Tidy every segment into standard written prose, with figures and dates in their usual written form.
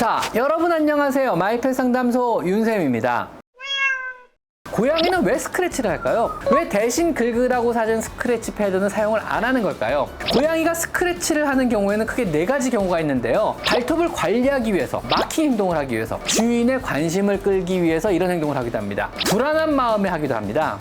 자, 여러분 안녕하세요. 마이펫 상담소 윤쌤입니다. 고양이는 왜 스크래치를 할까요? 왜 대신 긁으라고 사준 스크래치 패드는 사용을 안 하는 걸까요? 고양이가 스크래치를 하는 경우에는 크게 4가지 경우가 있는데요. 발톱을 관리하기 위해서, 마킹 행동을 하기 위해서, 주인의 관심을 끌기 위해서 이런 행동을 하기도 합니다. 불안한 마음에 하기도 합니다.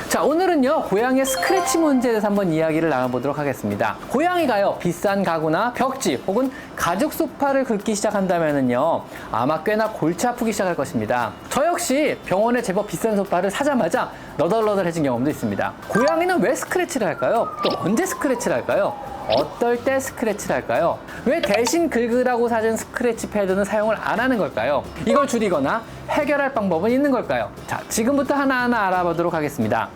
자, 오늘은요, 고양이의 스크래치 문제에 대해서 한번 이야기를 나눠보도록 하겠습니다. 고양이가요, 비싼 가구나 벽지 혹은 가죽 소파를 긁기 시작한다면은요, 아마 꽤나 골치 아프기 시작할 것입니다. 저 역시 병원에 제법 비싼 소파를 사자마자 너덜너덜해진 경험도 있습니다. 고양이는 왜 스크래치를 할까요? 또 언제 스크래치를 할까요? 어떨 때 스크래치를 할까요? 왜 대신 긁으라고 사준 스크래치 패드는 사용을 안 하는 걸까요? 이걸 줄이거나 해결할 방법은 있는 걸까요? 자, 지금부터 하나하나 알아보도록 하겠습니다.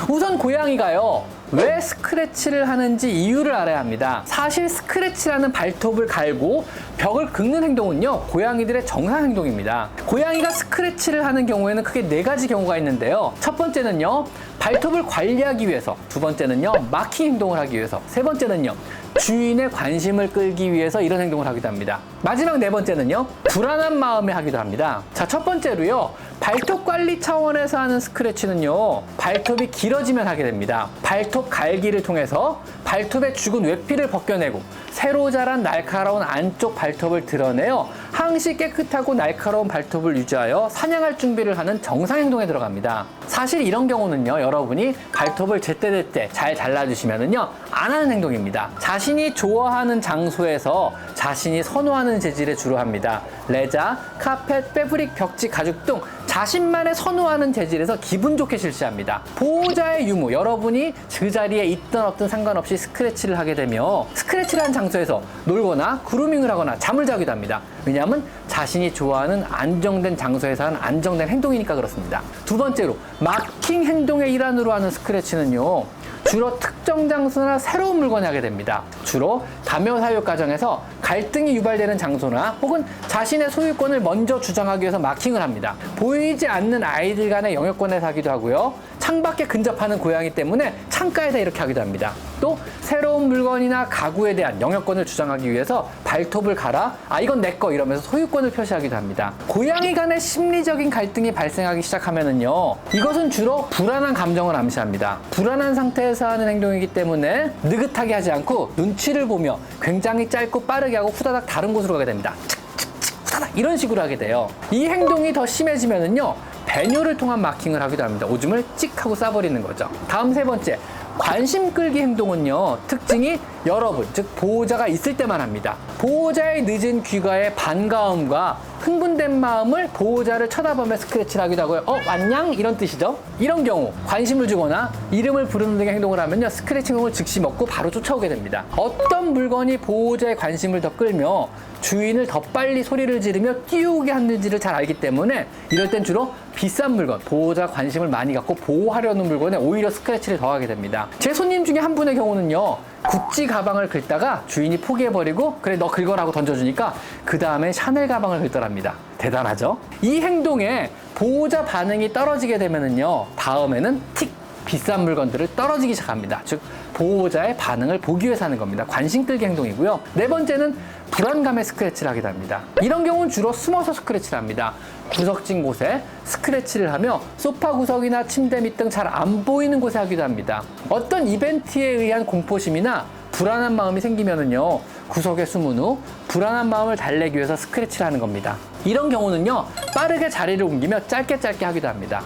우선 고양이가요, 왜 스크래치를 하는지 이유를 알아야 합니다. 사실 스크래치라는 발톱을 갈고 벽을 긁는 행동은요, 고양이들의 정상 행동입니다. 고양이가 스크래치를 하는 경우에는 크게 4가지 경우가 있는데요. 첫 번째는요, 발톱을 관리하기 위해서, 두 번째는요, 마킹 행동을 하기 위해서, 세 번째는요, 주인의 관심을 끌기 위해서 이런 행동을 하기도 합니다. 마지막 4번째는요, 불안한 마음에 하기도 합니다. 자, 첫 번째로요, 발톱 관리 차원에서 하는 스크래치는요, 발톱이 길어지면 하게 됩니다. 발톱 갈기를 통해서 발톱의 죽은 외피를 벗겨내고 새로 자란 날카로운 안쪽 발톱을 드러내어 항시 깨끗하고 날카로운 발톱을 유지하여 사냥할 준비를 하는 정상 행동에 들어갑니다. 사실 이런 경우는요, 여러분이 발톱을 제때제때 잘 잘라주시면은요, 안 하는 행동입니다. 자신이 좋아하는 장소에서 자신이 선호하는 재질에 주로 합니다. 레자, 카펫, 패브릭, 벽지, 가죽 등 자신만의 선호하는 재질에서 기분 좋게 실시합니다. 보호자의 유무, 여러분이 그 자리에 있든 없든 상관없이 스크래치를 하게 되며 스크래치를 한 장소에서 놀거나 그루밍을 하거나 잠을 자기도 합니다. 왜냐하면 자신이 좋아하는 안정된 장소에서 하는 안정된 행동이니까 그렇습니다. 두 번째로, 마킹 행동의 일환으로 하는 스크래치는요, 주로 특정 장소나 새로운 물건에 하게 됩니다. 주로 다묘 사육 과정에서 갈등이 유발되는 장소나 혹은 자신의 소유권을 먼저 주장하기 위해서 마킹을 합니다. 보이지 않는 아이들 간의 영역권에서 하기도 하고요. 창밖에 근접하는 고양이 때문에 창가에서 이렇게 하기도 합니다. 또 새로운 물건이나 가구에 대한 영역권을 주장하기 위해서 발톱을 갈아 이건 내 거 이러면서 소유권을 표시하기도 합니다. 고양이 간의 심리적인 갈등이 발생하기 시작하면은요, 이것은 주로 불안한 감정을 암시합니다. 불안한 상태에서 하는 행동이기 때문에 느긋하게 하지 않고 눈치를 보며 굉장히 짧고 빠르게 하고 후다닥 다른 곳으로 가게 됩니다. 칙칙칙 후다닥 이런 식으로 하게 돼요. 이 행동이 더 심해지면은요, 배뇨를 통한 마킹을 하기도 합니다. 오줌을 찍 하고 싸버리는 거죠. 다음 3번째, 관심 끌기 행동은요, 특징이 여러분, 즉 보호자가 있을 때만 합니다. 보호자의 늦은 귀가에 반가움과 흥분된 마음을 보호자를 쳐다보며 스크래치를 하기도 하고요. 안녕? 이런 뜻이죠. 이런 경우 관심을 주거나 이름을 부르는 등의 행동을 하면요, 스크래칭을 즉시 먹고 바로 쫓아오게 됩니다. 어떤 물건이 보호자의 관심을 더 끌며 주인을 더 빨리 소리를 지르며 뛰어오게 하는지를 잘 알기 때문에 이럴 땐 주로 비싼 물건, 보호자가 관심을 많이 갖고 보호하려는 물건에 오히려 스크래치를 더하게 됩니다. 제 손님 중에 한 분의 경우는요, 구찌 가방을 긁다가 주인이 포기해버리고 그래 너 긁어라고 던져주니까 그 다음에 샤넬 가방을 긁더랍니다. 대단하죠? 이 행동에 보호자 반응이 떨어지게 되면은요, 다음에는 비싼 물건들을 떨어지기 시작합니다. 즉 보호자의 반응을 보기 위해서 하는 겁니다. 관심 끌기 행동이고요. 4번째는 불안감에 스크래치를 하기도 합니다. 이런 경우는 주로 숨어서 스크래치를 합니다. 구석진 곳에 스크래치를 하며 소파 구석이나 침대 밑 등 잘 안 보이는 곳에 하기도 합니다. 어떤 이벤트에 의한 공포심이나 불안한 마음이 생기면은요, 구석에 숨은 후 불안한 마음을 달래기 위해서 스크래치를 하는 겁니다. 이런 경우는요, 빠르게 자리를 옮기며 짧게 하기도 합니다.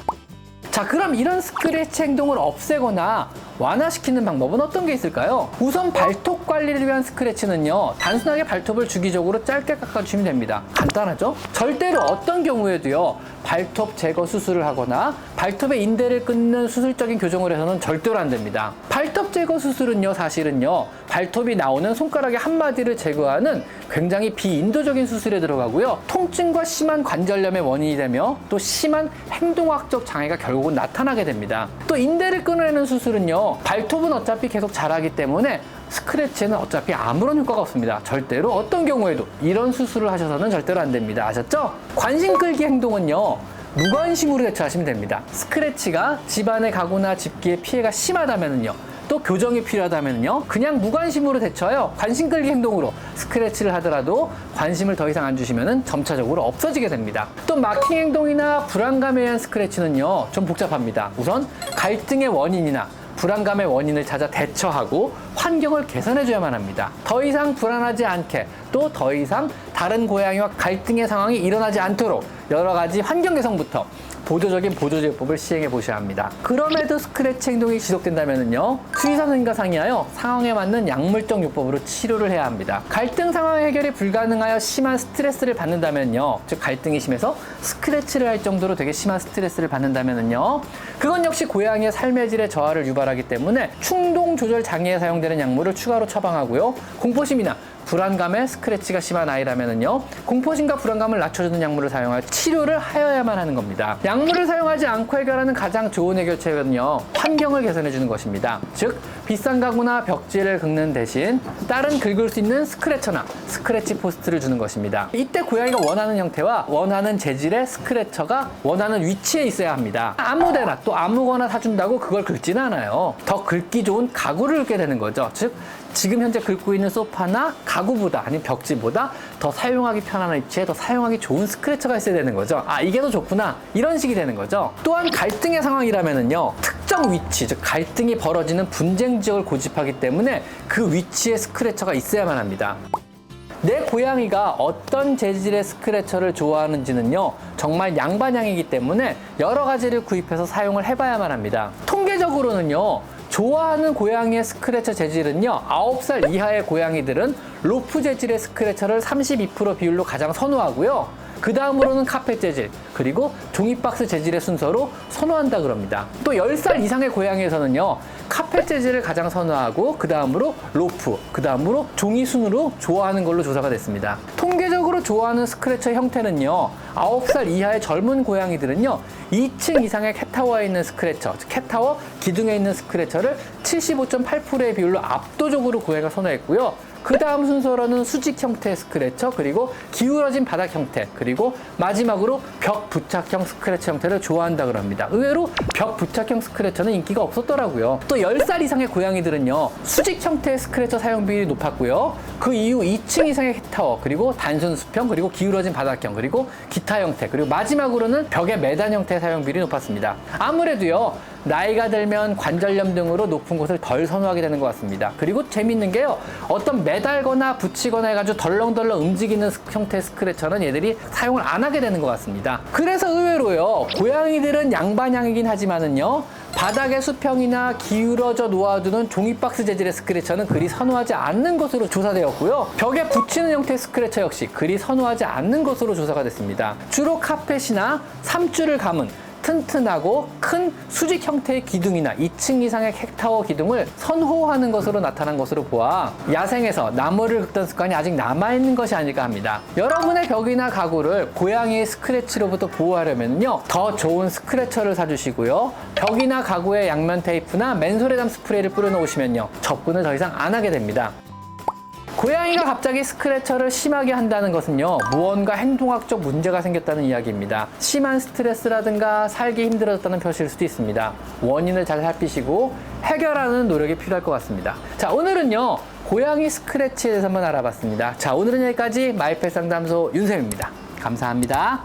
자, 그럼 이런 스크래치 행동을 없애거나 완화시키는 방법은 어떤 게 있을까요? 우선 발톱 관리를 위한 스크래치는요, 단순하게 발톱을 주기적으로 짧게 깎아주시면 됩니다. 간단하죠? 절대로 어떤 경우에도요, 발톱 제거 수술을 하거나 발톱의 인대를 끊는 수술적인 교정을 해서는 절대로 안 됩니다. 발톱 제거 수술은요, 사실은요, 발톱이 나오는 손가락의 한마디를 제거하는 굉장히 비인도적인 수술에 들어가고요, 통증과 심한 관절염의 원인이 되며 또 심한 행동학적 장애가 결국은 나타나게 됩니다. 또 인대를 끊어내는 수술은요, 발톱은 어차피 계속 자라기 때문에 스크래치에는 어차피 아무런 효과가 없습니다. 절대로 어떤 경우에도 이런 수술을 하셔서는 절대로 안 됩니다. 아셨죠? 관심 끌기 행동은요, 무관심으로 대처하시면 됩니다. 스크래치가 집안의 가구나 집기에 피해가 심하다면요, 또 교정이 필요하다면요, 그냥 무관심으로 대처하여 관심 끌기 행동으로 스크래치를 하더라도 관심을 더 이상 안 주시면 점차적으로 없어지게 됩니다. 또 마킹 행동이나 불안감에 의한 스크래치는요, 좀 복잡합니다. 우선 갈등의 원인이나 불안감의 원인을 찾아 대처하고 환경을 개선해줘야만 합니다. 더 이상 불안하지 않게, 또 더 이상 다른 고양이와 갈등의 상황이 일어나지 않도록 여러 가지 환경 개선부터 보조적인 보조제법을 시행해 보셔야 합니다. 그럼에도 스크래치 행동이 지속된다면요, 수의사 선생님과 상의하여 상황에 맞는 약물적 요법으로 치료를 해야 합니다. 갈등 상황 해결이 불가능하여 심한 스트레스를 받는다면요, 즉 갈등이 심해서 스크래치를 할 정도로 되게 심한 스트레스를 받는다면요, 그건 역시 고양이의 삶의 질에 저하를 유발하기 때문에 충동 조절 장애에 사용되는 약물을 추가로 처방하고요, 공포심이나 불안감에 스크래치가 심한 아이라면요, 공포심과 불안감을 낮춰주는 약물을 사용하여 치료를 하여야만 하는 겁니다. 약물을 사용하지 않고 해결하는 가장 좋은 해결책은요, 환경을 개선해주는 것입니다. 즉, 비싼 가구나 벽지를 긁는 대신 다른 긁을 수 있는 스크래처나 스크래치 포스트를 주는 것입니다. 이때 고양이가 원하는 형태와 원하는 재질의 스크래처가 원하는 위치에 있어야 합니다. 아무데나 또 아무거나 사준다고 그걸 긁지는 않아요. 더 긁기 좋은 가구를 긁게 되는 거죠. 즉, 지금 현재 긁고 있는 소파나 가구보다, 아니면 벽지보다 더 사용하기 편한 위치에 더 사용하기 좋은 스크래처가 있어야 되는 거죠. 아, 이게 더 좋구나, 이런 식이 되는 거죠. 또한 갈등의 상황이라면요, 특정 위치, 즉 갈등이 벌어지는 분쟁 지역을 고집하기 때문에 그 위치에 스크래처가 있어야만 합니다. 내 고양이가 어떤 재질의 스크래처를 좋아하는지는요, 정말 양반향이기 때문에 여러 가지를 구입해서 사용을 해봐야만 합니다. 통계적으로는요, 좋아하는 고양이의 스크래처 재질은요, 9살 이하의 고양이들은 로프 재질의 스크래처를 32% 비율로 가장 선호하고요, 그 다음으로는 카펫 재질, 그리고 종이박스 재질의 순서로 선호한다 그럽니다. 또 10살 이상의 고양이에서는요, 카펫 재질을 가장 선호하고 그 다음으로 로프, 그 다음으로 종이 순으로 좋아하는 걸로 조사가 됐습니다. 통계적으로 좋아하는 스크래처 형태는요, 9살 이하의 젊은 고양이들은요, 2층 이상의 캣타워에 있는 스크래처, 즉 캣타워 기둥에 있는 스크래처를 75.8%의 비율로 압도적으로 고양이가 선호했고요, 그 다음 순서로는 수직 형태의 스크래처, 그리고 기울어진 바닥 형태, 그리고 마지막으로 벽 부착형 스크래처 형태를 좋아한다 그럽니다. 의외로 벽 부착형 스크래처는 인기가 없었더라고요. 또 10살 이상의 고양이들은요, 수직 형태의 스크래처 사용 비율이 높았고요, 그 이후 2층 이상의 캣타워, 그리고 단순 수평, 그리고 기울어진 바닥형, 그리고 기타 형태, 그리고 마지막으로는 벽에 매단 형태의 사용 비율이 높았습니다. 아무래도요, 나이가 들면 관절염 등으로 높은 곳을 덜 선호하게 되는 것 같습니다. 그리고 재밌는 게요, 어떤 매달거나 붙이거나 해가지고 덜렁덜렁 움직이는 형태의 스크래처는 얘들이 사용을 안 하게 되는 것 같습니다. 그래서 의외로요, 고양이들은 양반향이긴 하지만은요, 바닥의 수평이나 기울어져 놓아두는 종이박스 재질의 스크래처는 그리 선호하지 않는 것으로 조사되었고요, 벽에 붙이는 형태의 스크래처 역시 그리 선호하지 않는 것으로 조사가 됐습니다. 주로 카펫이나 3줄을 감은 튼튼하고 큰 수직 형태의 기둥이나 2층 이상의 캣타워 기둥을 선호하는 것으로 나타난 것으로 보아 야생에서 나무를 긁던 습관이 아직 남아있는 것이 아닐까 합니다. 여러분의 벽이나 가구를 고양이의 스크래치로부터 보호하려면요, 더 좋은 스크래처를 사주시고요, 벽이나 가구에 양면 테이프나 맨솔에담 스프레이를 뿌려놓으시면요, 접근을 더 이상 안 하게 됩니다. 고양이가 갑자기 스크래처를 심하게 한다는 것은요, 무언가 행동학적 문제가 생겼다는 이야기입니다. 심한 스트레스라든가 살기 힘들어졌다는 표시일 수도 있습니다. 원인을 잘 살피시고 해결하는 노력이 필요할 것 같습니다. 자, 오늘은요, 고양이 스크래치에 대해서 한번 알아봤습니다. 자, 오늘은 여기까지 마이펫 상담소 윤쌤입니다. 감사합니다.